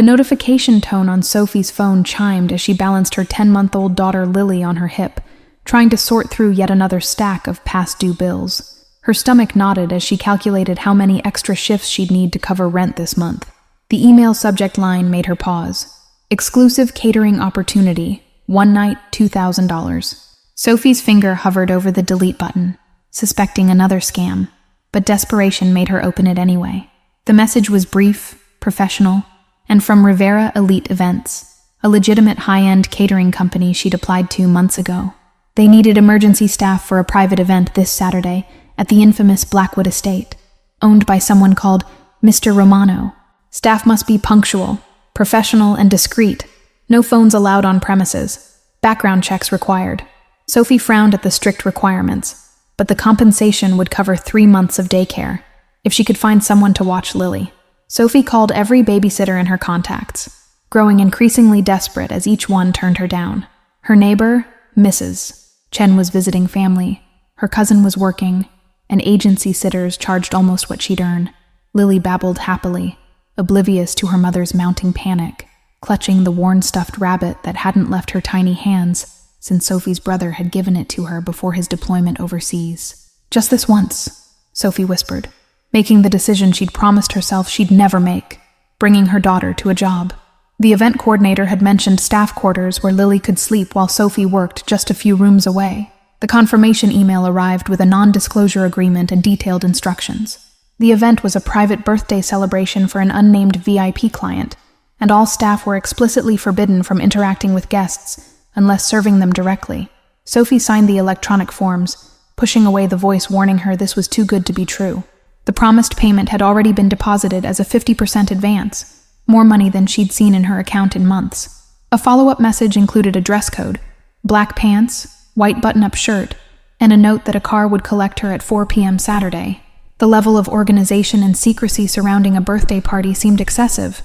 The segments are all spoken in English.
The notification tone on Sophie's phone chimed as she balanced her 10-month-old daughter Lily on her hip, trying to sort through yet another stack of past-due bills. Her stomach knotted as she calculated how many extra shifts she'd need to cover rent this month. The email subject line made her pause. Exclusive catering opportunity. One night, $2,000. Sophie's finger hovered over the delete button, suspecting another scam, but desperation made her open it anyway. The message was brief, professional, and from Rivera Elite Events, a legitimate high-end catering company she'd applied to months ago. They needed emergency staff for a private event this Saturday at the infamous Blackwood Estate, owned by someone called Mr. Romano. Staff must be punctual, professional, and discreet. No phones allowed on premises. Background checks required. Sophie frowned at the strict requirements, but the compensation would cover 3 months of daycare, if she could find someone to watch Lily. Sophie called every babysitter in her contacts, growing increasingly desperate as each one turned her down. Her neighbor, Mrs. Chen, was visiting family. Her cousin was working, and agency sitters charged almost what she'd earn. Lily babbled happily, oblivious to her mother's mounting panic, clutching the worn stuffed rabbit that hadn't left her tiny hands since Sophie's brother had given it to her before his deployment overseas. "Just this once," Sophie whispered, making the decision she'd promised herself she'd never make, bringing her daughter to a job. The event coordinator had mentioned staff quarters where Lily could sleep while Sophie worked just a few rooms away. The confirmation email arrived with a non-disclosure agreement and detailed instructions. The event was a private birthday celebration for an unnamed VIP client, and all staff were explicitly forbidden from interacting with guests unless serving them directly. Sophie signed the electronic forms, pushing away the voice warning her this was too good to be true. The promised payment had already been deposited as a 50% advance, more money than she'd seen in her account in months. A follow-up message included a dress code, black pants, white button-up shirt, and a note that a car would collect her at 4 p.m. Saturday. The level of organization and secrecy surrounding a birthday party seemed excessive,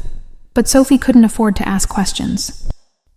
but Sophie couldn't afford to ask questions.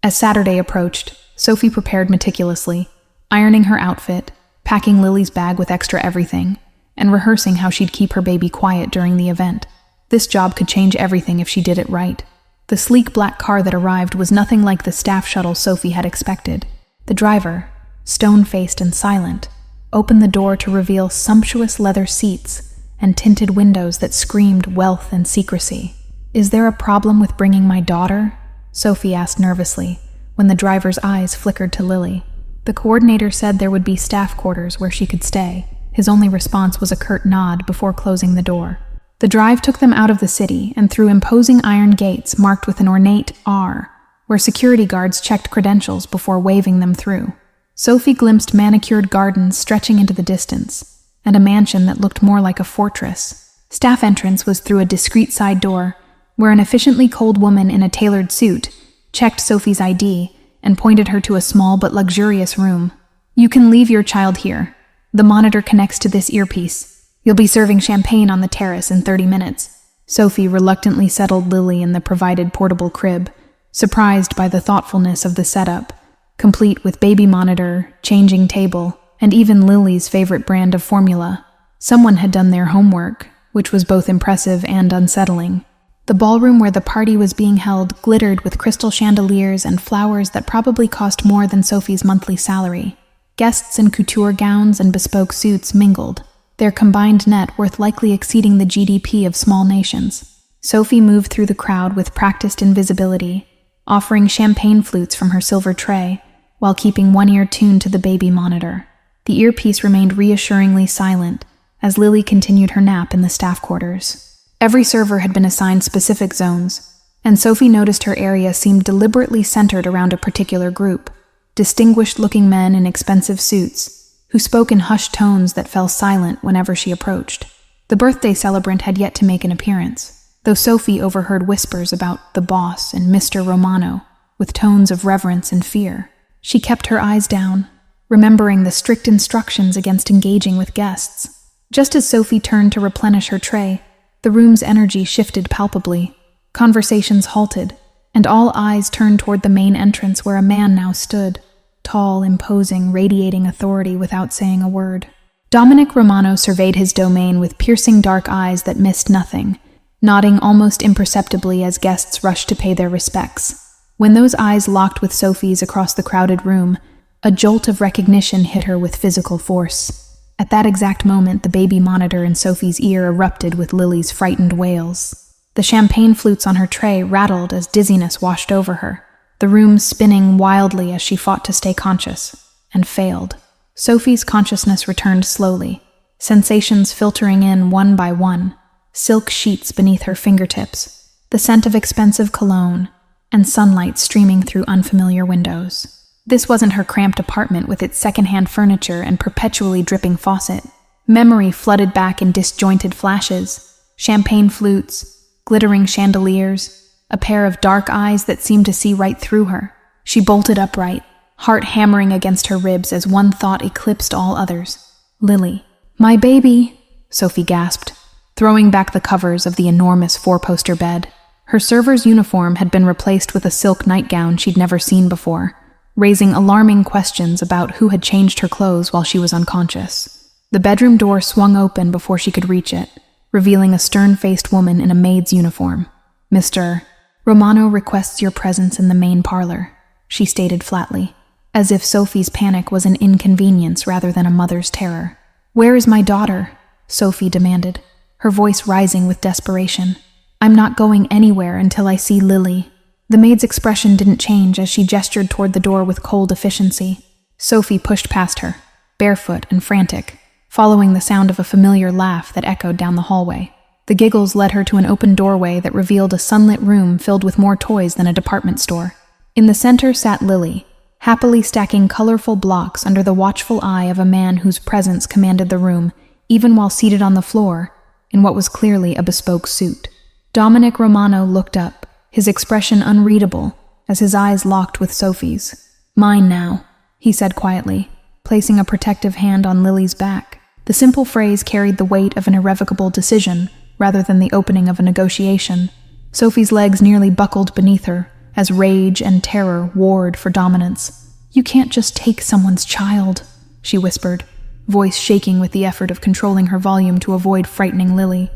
As Saturday approached, Sophie prepared meticulously, ironing her outfit, packing Lily's bag with extra everything, and rehearsing how she'd keep her baby quiet during the event. This job could change everything if she did it right. The sleek black car that arrived was nothing like the staff shuttle Sophie had expected. The driver, stone-faced and silent, opened the door to reveal sumptuous leather seats and tinted windows that screamed wealth and secrecy. "Is there a problem with bringing my daughter?" Sophie asked nervously, when the driver's eyes flickered to Lily. The coordinator said there would be staff quarters where she could stay. His only response was a curt nod before closing the door. The drive took them out of the city and through imposing iron gates marked with an ornate R, where security guards checked credentials before waving them through. Sophie glimpsed manicured gardens stretching into the distance, and a mansion that looked more like a fortress. Staff entrance was through a discreet side door, where an efficiently cold woman in a tailored suit checked Sophie's ID and pointed her to a small but luxurious room. "You can leave your child here. The monitor connects to this earpiece. You'll be serving champagne on the terrace in 30 minutes. Sophie reluctantly settled Lily in the provided portable crib, surprised by the thoughtfulness of the setup, complete with baby monitor, changing table, and even Lily's favorite brand of formula. Someone had done their homework, which was both impressive and unsettling. The ballroom where the party was being held glittered with crystal chandeliers and flowers that probably cost more than Sophie's monthly salary. Guests in couture gowns and bespoke suits mingled, their combined net worth likely exceeding the GDP of small nations. Sophie moved through the crowd with practiced invisibility, offering champagne flutes from her silver tray, while keeping one ear tuned to the baby monitor. The earpiece remained reassuringly silent as Lily continued her nap in the staff quarters. Every server had been assigned specific zones, and Sophie noticed her area seemed deliberately centered around a particular group, distinguished-looking men in expensive suits, who spoke in hushed tones that fell silent whenever she approached. The birthday celebrant had yet to make an appearance, though Sophie overheard whispers about the boss and Mr. Romano, with tones of reverence and fear. She kept her eyes down, remembering the strict instructions against engaging with guests. Just as Sophie turned to replenish her tray, the room's energy shifted palpably. Conversations halted, and all eyes turned toward the main entrance where a man now stood, tall, imposing, radiating authority without saying a word. Dominic Romano surveyed his domain with piercing dark eyes that missed nothing, nodding almost imperceptibly as guests rushed to pay their respects. When those eyes locked with Sophie's across the crowded room, a jolt of recognition hit her with physical force. At that exact moment, the baby monitor in Sophie's ear erupted with Lily's frightened wails. The champagne flutes on her tray rattled as dizziness washed over her, the room spinning wildly as she fought to stay conscious, and failed. Sophie's consciousness returned slowly, sensations filtering in one by one, silk sheets beneath her fingertips, the scent of expensive cologne, and sunlight streaming through unfamiliar windows. This wasn't her cramped apartment with its secondhand furniture and perpetually dripping faucet. Memory flooded back in disjointed flashes, champagne flutes, glittering chandeliers, a pair of dark eyes that seemed to see right through her. She bolted upright, heart hammering against her ribs as one thought eclipsed all others. Lily. "My baby," Sophie gasped, throwing back the covers of the enormous four-poster bed. Her server's uniform had been replaced with a silk nightgown she'd never seen before, raising alarming questions about who had changed her clothes while she was unconscious. The bedroom door swung open before she could reach it, revealing a stern-faced woman in a maid's uniform. "Mr. Romano requests your presence in the main parlor," she stated flatly, as if Sophie's panic was an inconvenience rather than a mother's terror. "Where is my daughter?" Sophie demanded, her voice rising with desperation. "I'm not going anywhere until I see Lily." The maid's expression didn't change as she gestured toward the door with cold efficiency. Sophie pushed past her, barefoot and frantic, following the sound of a familiar laugh that echoed down the hallway. The giggles led her to an open doorway that revealed a sunlit room filled with more toys than a department store. In the center sat Lily, happily stacking colorful blocks under the watchful eye of a man whose presence commanded the room, even while seated on the floor, in what was clearly a bespoke suit. Dominic Romano looked up, his expression unreadable, as his eyes locked with Sophie's. "Mine now," he said quietly, placing a protective hand on Lily's back. The simple phrase carried the weight of an irrevocable decision, rather than the opening of a negotiation. Sophie's legs nearly buckled beneath her, as rage and terror warred for dominance. "You can't just take someone's child," she whispered, voice shaking with the effort of controlling her volume to avoid frightening Lily.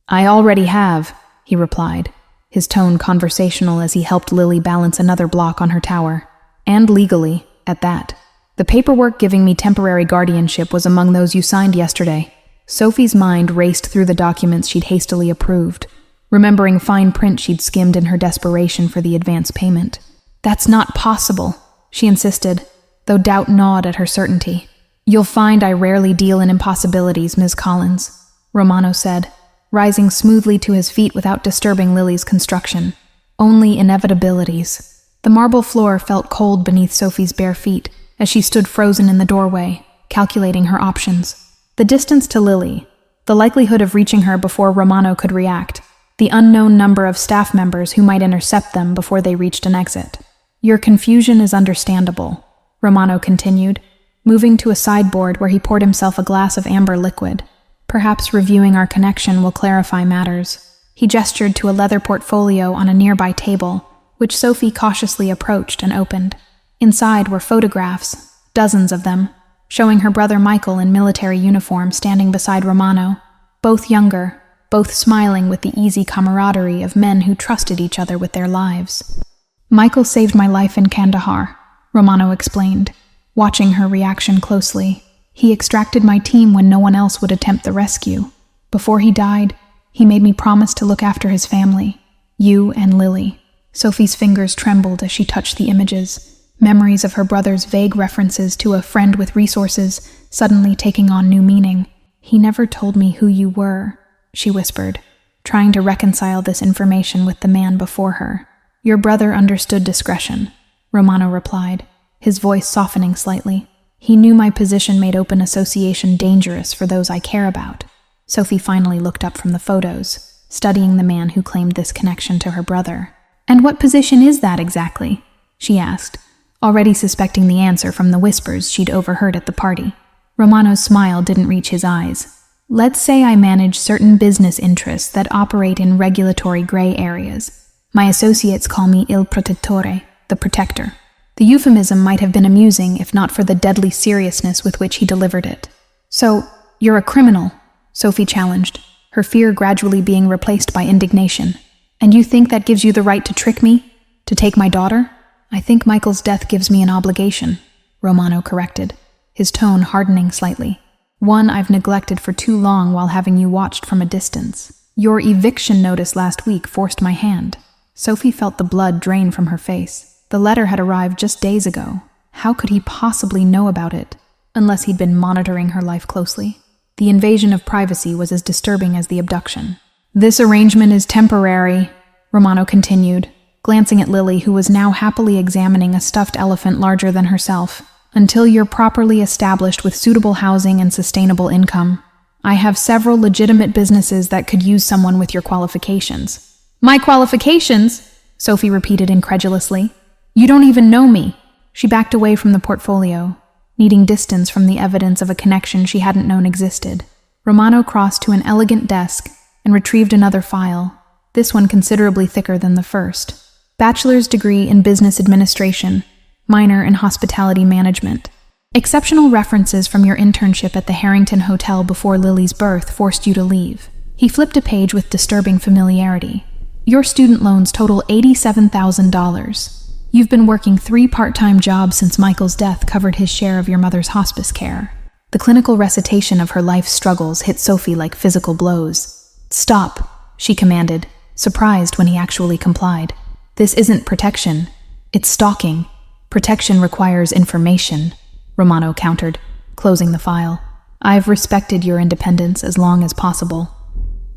"I already have," he replied, his tone conversational as he helped Lily balance another block on her tower. "And legally, at that. The paperwork giving me temporary guardianship was among those you signed yesterday." Sophie's mind raced through the documents she'd hastily approved, remembering fine print she'd skimmed in her desperation for the advance payment. "That's not possible," she insisted, though doubt gnawed at her certainty. "You'll find I rarely deal in impossibilities, Ms. Collins," Romano said, rising smoothly to his feet without disturbing Lily's construction. "Only inevitabilities." The marble floor felt cold beneath Sophie's bare feet as she stood frozen in the doorway, calculating her options. The distance to Lily, the likelihood of reaching her before Romano could react, the unknown number of staff members who might intercept them before they reached an exit. "Your confusion is understandable," Romano continued, moving to a sideboard where he poured himself a glass of amber liquid. "Perhaps reviewing our connection will clarify matters." He gestured to a leather portfolio on a nearby table, which Sophie cautiously approached and opened. Inside were photographs, dozens of them, showing her brother Michael in military uniform standing beside Romano, both younger, both smiling with the easy camaraderie of men who trusted each other with their lives. "Michael saved my life in Kandahar," Romano explained, watching her reaction closely. "He extracted my team when no one else would attempt the rescue. Before he died, he made me promise to look after his family, you and Lily." Sophie's fingers trembled as she touched the images, memories of her brother's vague references to a friend with resources suddenly taking on new meaning. "He never told me who you were," she whispered, trying to reconcile this information with the man before her. "Your brother understood discretion," Romano replied, his voice softening slightly. "He knew my position made open association dangerous for those I care about." Sophie finally looked up from the photos, studying the man who claimed this connection to her brother. "And what position is that exactly?" she asked, already suspecting the answer from the whispers she'd overheard at the party. Romano's smile didn't reach his eyes. "Let's say I manage certain business interests that operate in regulatory gray areas. My associates call me Il Protettore, the protector." The euphemism might have been amusing if not for the deadly seriousness with which he delivered it. "So, you're a criminal?" Sophie challenged, her fear gradually being replaced by indignation. "And you think that gives you the right to trick me? To take my daughter?" "I think Michael's death gives me an obligation," Romano corrected, his tone hardening slightly. "One I've neglected for too long while having you watched from a distance. Your eviction notice last week forced my hand." Sophie felt the blood drain from her face. The letter had arrived just days ago. How could he possibly know about it, unless he'd been monitoring her life closely? The invasion of privacy was as disturbing as the abduction. "This arrangement is temporary," Romano continued, glancing at Lily, who was now happily examining a stuffed elephant larger than herself, "until you're properly established with suitable housing and sustainable income. I have several legitimate businesses that could use someone with your qualifications." "My qualifications?" Sophie repeated incredulously. "You don't even know me." She backed away from the portfolio, needing distance from the evidence of a connection she hadn't known existed. Romano crossed to an elegant desk and retrieved another file, this one considerably thicker than the first. "Bachelor's degree in business administration, minor in hospitality management. Exceptional references from your internship at the Harrington Hotel before Lily's birth forced you to leave." He flipped a page with disturbing familiarity. "Your student loans total $87,000. You've been working 3 part-time jobs since Michael's death covered his share of your mother's hospice care." The clinical recitation of her life's struggles hit Sophie like physical blows. "Stop," she commanded, surprised when he actually complied. "This isn't protection. It's stalking. Protection requires information," Romano countered, closing the file. "I've respected your independence as long as possible,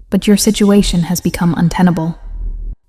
but your situation has become untenable.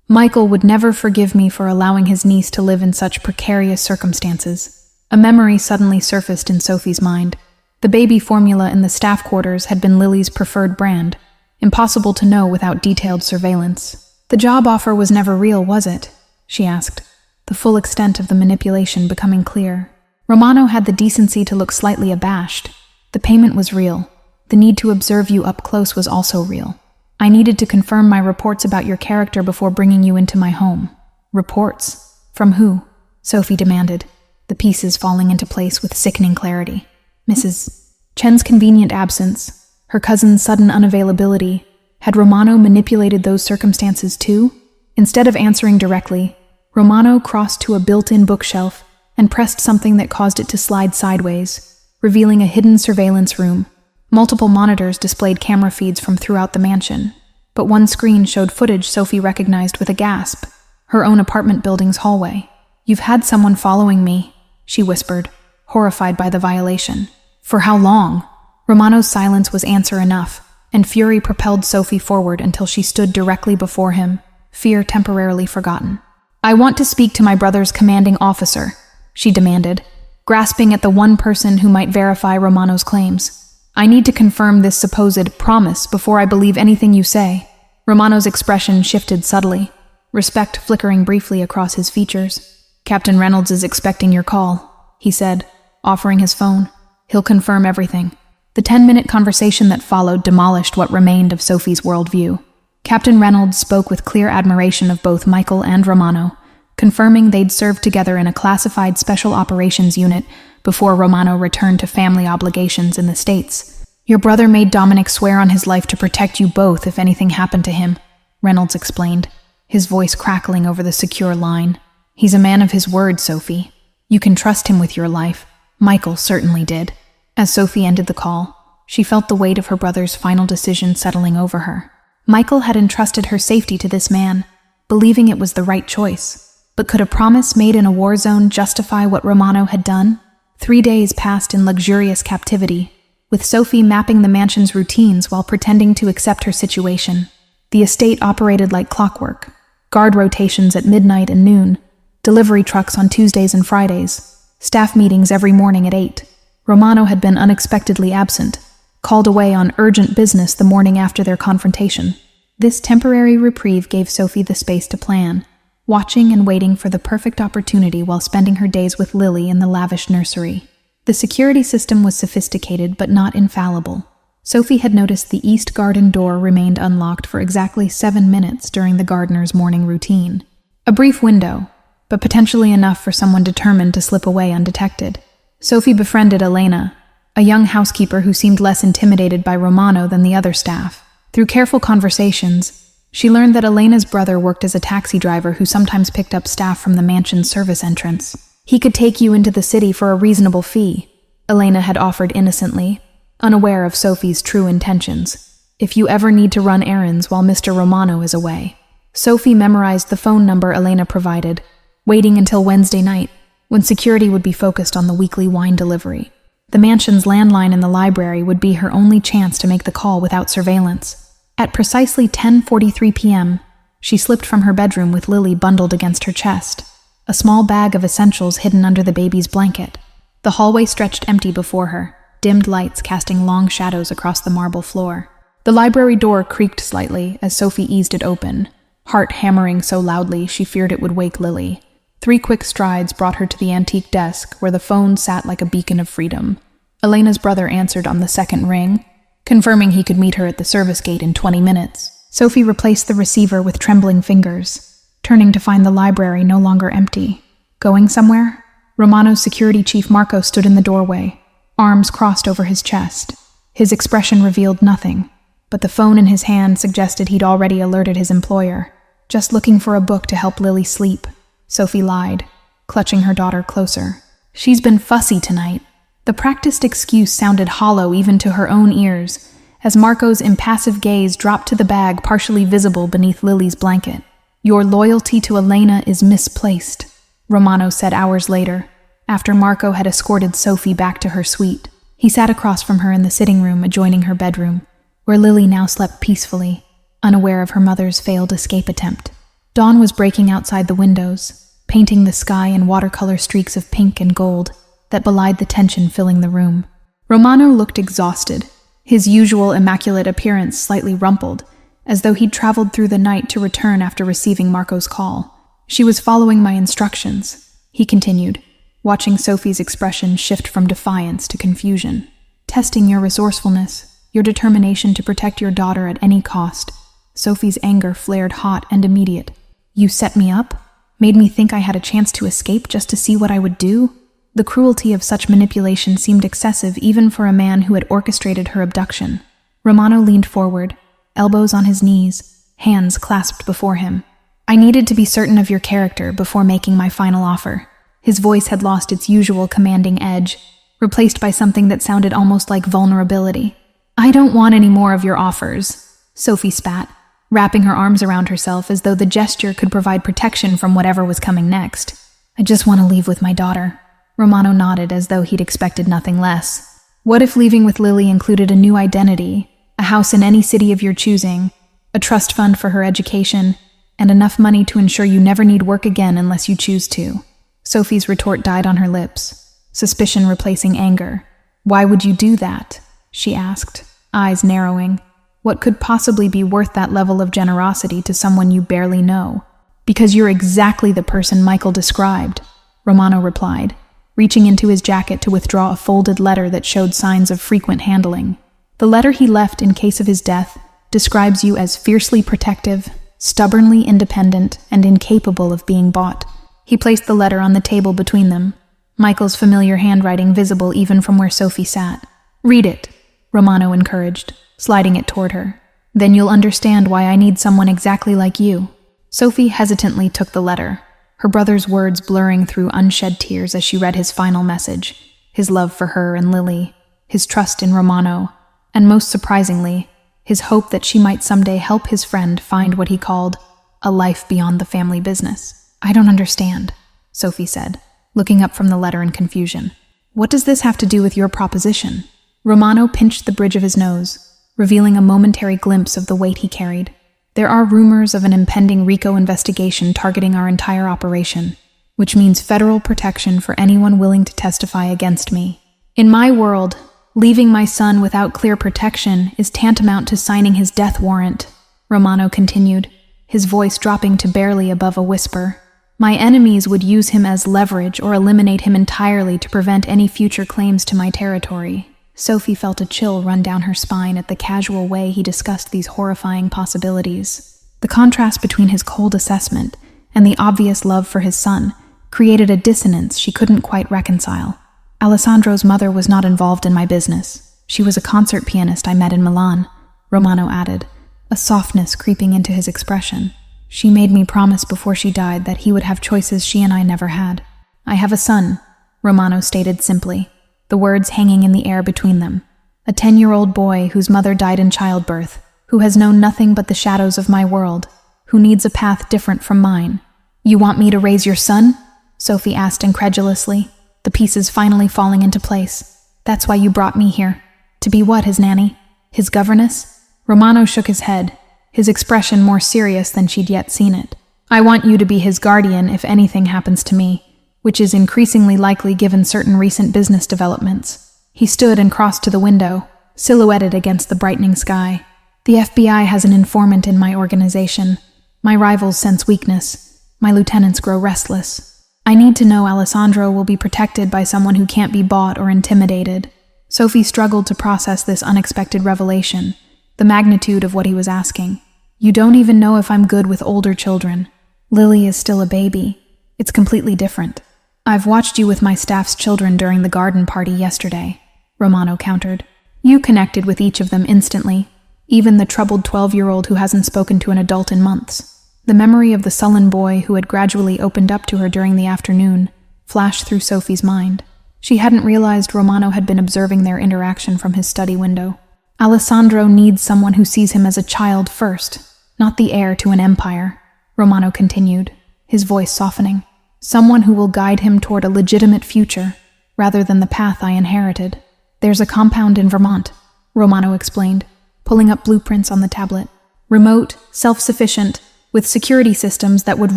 Michael would never forgive me for allowing his niece to live in such precarious circumstances." A memory suddenly surfaced in Sophie's mind. The baby formula in the staff quarters had been Lily's preferred brand, impossible to know without detailed surveillance. "The job offer was never real, was it?" she asked, the full extent of the manipulation becoming clear. Romano had the decency to look slightly abashed. "The payment was real. The need to observe you up close was also real. I needed to confirm my reports about your character before bringing you into my home." "Reports? From who?" Sophie demanded, the pieces falling into place with sickening clarity. Mrs. Chen's convenient absence, her cousin's sudden unavailability. Had Romano manipulated those circumstances too? Instead of answering directly, Romano crossed to a built-in bookshelf and pressed something that caused it to slide sideways, revealing a hidden surveillance room. Multiple monitors displayed camera feeds from throughout the mansion, but one screen showed footage Sophie recognized with a gasp, her own apartment building's hallway. "You've had someone following me," she whispered, horrified by the violation. "For how long?" Romano's silence was answer enough, and fury propelled Sophie forward until she stood directly before him, fear temporarily forgotten. "I want to speak to my brother's commanding officer," she demanded, grasping at the one person who might verify Romano's claims. "I need to confirm this supposed promise before I believe anything you say." Romano's expression shifted subtly, respect flickering briefly across his features. "Captain Reynolds is expecting your call," he said, offering his phone. "He'll confirm everything." The 10-minute conversation that followed demolished what remained of Sophie's worldview. Captain Reynolds spoke with clear admiration of both Michael and Romano, confirming they'd served together in a classified special operations unit before Romano returned to family obligations in the States. "Your brother made Dominic swear on his life to protect you both if anything happened to him," Reynolds explained, his voice crackling over the secure line. "He's a man of his word, Sophie. You can trust him with your life. Michael certainly did." As Sophie ended the call, she felt the weight of her brother's final decision settling over her. Michael had entrusted her safety to this man, believing it was the right choice. But could a promise made in a war zone justify what Romano had done? 3 days passed in luxurious captivity, with Sophie mapping the mansion's routines while pretending to accept her situation. The estate operated like clockwork, guard rotations at midnight and noon, delivery trucks on Tuesdays and Fridays, staff meetings every morning at 8. Romano had been unexpectedly absent, called away on urgent business the morning after their confrontation. This temporary reprieve gave Sophie the space to plan, watching and waiting for the perfect opportunity while spending her days with Lily in the lavish nursery. The security system was sophisticated but not infallible. Sophie had noticed the east garden door remained unlocked for exactly 7 minutes during the gardener's morning routine. A brief window, but potentially enough for someone determined to slip away undetected. Sophie befriended Elena, a young housekeeper who seemed less intimidated by Romano than the other staff. Through careful conversations, she learned that Elena's brother worked as a taxi driver who sometimes picked up staff from the mansion's service entrance. He could take you into the city for a reasonable fee, Elena had offered innocently, unaware of Sophie's true intentions, if you ever need to run errands while Mr. Romano is away. Sophie memorized the phone number Elena provided, waiting until Wednesday night, when security would be focused on the weekly wine delivery. The mansion's landline in the library would be her only chance to make the call without surveillance. At precisely 10:43 p.m., she slipped from her bedroom with Lily bundled against her chest, a small bag of essentials hidden under the baby's blanket. The hallway stretched empty before her, dimmed lights casting long shadows across the marble floor. The library door creaked slightly as Sophie eased it open, heart hammering so loudly she feared it would wake Lily. 3 quick strides brought her to the antique desk where the phone sat like a beacon of freedom. Elena's brother answered on the second ring, confirming he could meet her at the service gate in 20 minutes. Sophie replaced the receiver with trembling fingers, turning to find the library no longer empty. Going somewhere? Romano's security chief Marco stood in the doorway, arms crossed over his chest. His expression revealed nothing, but the phone in his hand suggested he'd already alerted his employer. Just looking for a book to help Lily sleep, Sophie lied, clutching her daughter closer. She's been fussy tonight. The practiced excuse sounded hollow even to her own ears, as Marco's impassive gaze dropped to the bag partially visible beneath Lily's blanket. Your loyalty to Elena is misplaced, Romano said hours later, after Marco had escorted Sophie back to her suite. He sat across from her in the sitting room adjoining her bedroom, where Lily now slept peacefully, unaware of her mother's failed escape attempt. Dawn was breaking outside the windows, painting the sky in watercolor streaks of pink and gold that belied the tension filling the room. Romano looked exhausted, his usual immaculate appearance slightly rumpled, as though he'd traveled through the night to return after receiving Marco's call. She was following my instructions, he continued, watching Sophie's expression shift from defiance to confusion. Testing your resourcefulness, your determination to protect your daughter at any cost. Sophie's anger flared hot and immediate. You set me up? Made me think I had a chance to escape just to see what I would do? The cruelty of such manipulation seemed excessive even for a man who had orchestrated her abduction. Romano leaned forward, elbows on his knees, hands clasped before him. I needed to be certain of your character before making my final offer. His voice had lost its usual commanding edge, replaced by something that sounded almost like vulnerability. I don't want any more of your offers, Sophie spat, wrapping her arms around herself as though the gesture could provide protection from whatever was coming next. I just want to leave with my daughter. Romano nodded as though he'd expected nothing less. What if leaving with Lily included a new identity, a house in any city of your choosing, a trust fund for her education, and enough money to ensure you never need work again unless you choose to? Sophie's retort died on her lips, suspicion replacing anger. Why would you do that? She asked, eyes narrowing. What could possibly be worth that level of generosity to someone you barely know? Because you're exactly the person Michael described, Romano replied, reaching into his jacket to withdraw a folded letter that showed signs of frequent handling. The letter he left in case of his death describes you as fiercely protective, stubbornly independent, and incapable of being bought. He placed the letter on the table between them, Michael's familiar handwriting visible even from where Sophie sat. Read it, Romano encouraged, sliding it toward her. Then you'll understand why I need someone exactly like you. Sophie hesitantly took the letter, her brother's words blurring through unshed tears as she read his final message, his love for her and Lily, his trust in Romano, and most surprisingly, his hope that she might someday help his friend find what he called a life beyond the family business. I don't understand, Sophie said, looking up from the letter in confusion. What does this have to do with your proposition? Romano pinched the bridge of his nose, revealing a momentary glimpse of the weight he carried. There are rumors of an impending RICO investigation targeting our entire operation, which means federal protection for anyone willing to testify against me. In my world, leaving my son without clear protection is tantamount to signing his death warrant, Romano continued, his voice dropping to barely above a whisper. My enemies would use him as leverage or eliminate him entirely to prevent any future claims to my territory. Sophie felt a chill run down her spine at the casual way he discussed these horrifying possibilities. The contrast between his cold assessment and the obvious love for his son created a dissonance she couldn't quite reconcile. Alessandro's mother was not involved in my business. She was a concert pianist I met in Milan, Romano added, a softness creeping into his expression. She made me promise before she died that he would have choices she and I never had. I have a son, Romano stated simply, the words hanging in the air between them. A 10-year-old boy whose mother died in childbirth, who has known nothing but the shadows of my world, who needs a path different from mine. You want me to raise your son? Sophie asked incredulously, the pieces finally falling into place. That's why you brought me here. To be what, his nanny? His governess? Romano shook his head, his expression more serious than she'd yet seen it. I want you to be his guardian if anything happens to me, which is increasingly likely given certain recent business developments. He stood and crossed to the window, silhouetted against the brightening sky. The FBI has an informant in my organization. My rivals sense weakness. My lieutenants grow restless. I need to know Alessandro will be protected by someone who can't be bought or intimidated. Sophie struggled to process this unexpected revelation, the magnitude of what he was asking. You don't even know if I'm good with older children. Lily is still a baby. It's completely different. I've watched you with my staff's children during the garden party yesterday, Romano countered. You connected with each of them instantly, even the troubled 12-year-old who hasn't spoken to an adult in months. The memory of the sullen boy who had gradually opened up to her during the afternoon flashed through Sophie's mind. She hadn't realized Romano had been observing their interaction from his study window. Alessandro needs someone who sees him as a child first, not the heir to an empire, Romano continued, his voice softening. Someone who will guide him toward a legitimate future, rather than the path I inherited. There's a compound in Vermont, Romano explained, pulling up blueprints on the tablet. Remote, self-sufficient, with security systems that would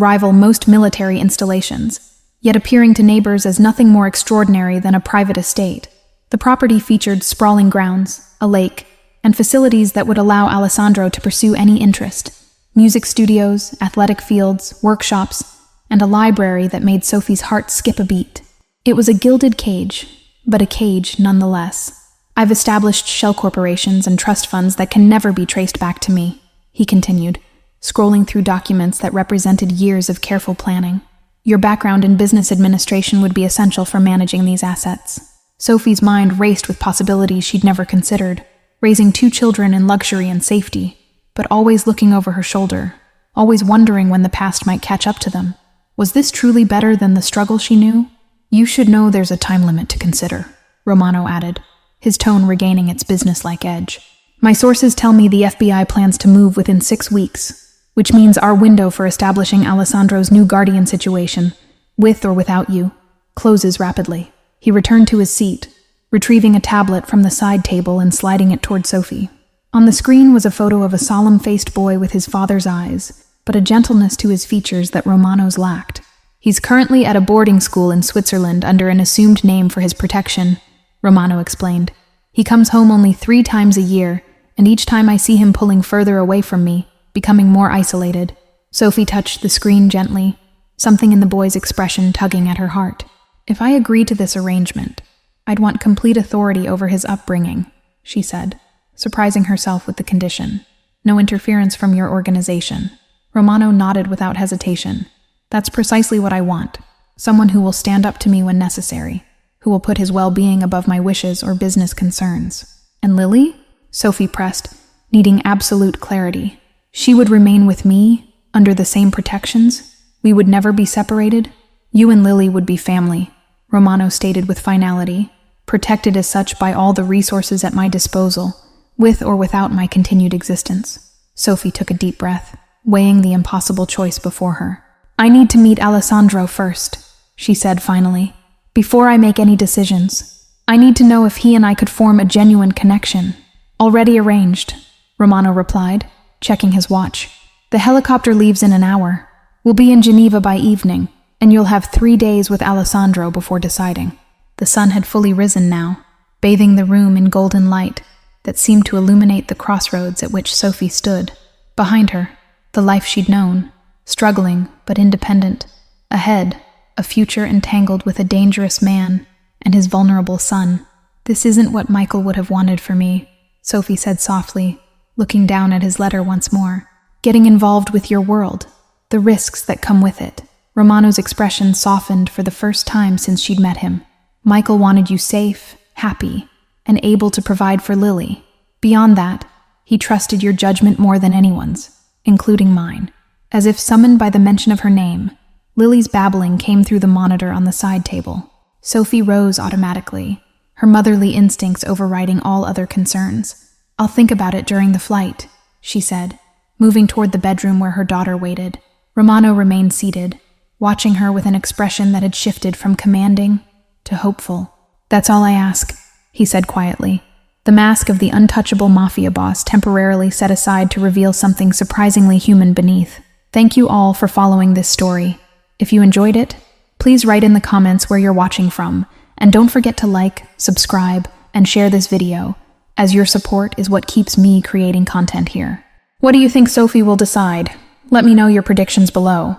rival most military installations, yet appearing to neighbors as nothing more extraordinary than a private estate. The property featured sprawling grounds, a lake, and facilities that would allow Alessandro to pursue any interest. Music studios, athletic fields, workshops, and a library that made Sophie's heart skip a beat. It was a gilded cage, but a cage nonetheless. I've established shell corporations and trust funds that can never be traced back to me, he continued, scrolling through documents that represented years of careful planning. Your background in business administration would be essential for managing these assets. Sophie's mind raced with possibilities she'd never considered, raising 2 children in luxury and safety, but always looking over her shoulder, always wondering when the past might catch up to them. Was this truly better than the struggle she knew? You should know there's a time limit to consider, Romano added, his tone regaining its businesslike edge. My sources tell me the FBI plans to move within 6 weeks, which means our window for establishing Alessandro's new guardian situation, with or without you, closes rapidly. He returned to his seat, retrieving a tablet from the side table and sliding it toward Sophie. On the screen was a photo of a solemn-faced boy with his father's eyes, but a gentleness to his features that Romano's lacked. He's currently at a boarding school in Switzerland under an assumed name for his protection, Romano explained. He comes home only 3 times a year, and each time I see him pulling further away from me, becoming more isolated. Sophie touched the screen gently, something in the boy's expression tugging at her heart. If I agree to this arrangement, I'd want complete authority over his upbringing, she said, surprising herself with the condition. No interference from your organization. Romano nodded without hesitation. That's precisely what I want. Someone who will stand up to me when necessary, who will put his well-being above my wishes or business concerns. And Lily? Sophie pressed, needing absolute clarity. She would remain with me, under the same protections? We would never be separated? You and Lily would be family, Romano stated with finality, protected as such by all the resources at my disposal, with or without my continued existence. Sophie took a deep breath, weighing the impossible choice before her. I need to meet Alessandro first, she said finally, before I make any decisions. I need to know if he and I could form a genuine connection. Already arranged, Romano replied, checking his watch. The helicopter leaves in an hour. We'll be in Geneva by evening, and you'll have 3 days with Alessandro before deciding. The sun had fully risen now, bathing the room in golden light that seemed to illuminate the crossroads at which Sophie stood. Behind her, the life she'd known, struggling but independent. Ahead, a future entangled with a dangerous man and his vulnerable son. This isn't what Michael would have wanted for me, Sophie said softly, looking down at his letter once more. Getting involved with your world, the risks that come with it. Romano's expression softened for the first time since she'd met him. Michael wanted you safe, happy, and able to provide for Lily. Beyond that, He trusted your judgment more than anyone's, including mine. As if summoned by the mention of her name, Lily's babbling came through the monitor on the side table. Sophie rose automatically, her motherly instincts overriding all other concerns. "I'll think about it during the flight," she said, moving toward the bedroom where her daughter waited. Romano remained seated, watching her with an expression that had shifted from commanding to hopeful. "That's all I ask," he said quietly, the mask of the untouchable Mafia boss temporarily set aside to reveal something surprisingly human beneath. Thank you all for following this story. If you enjoyed it, please write in the comments where you're watching from, and don't forget to like, subscribe, and share this video, as your support is what keeps me creating content here. What do you think Sophie will decide? Let me know your predictions below.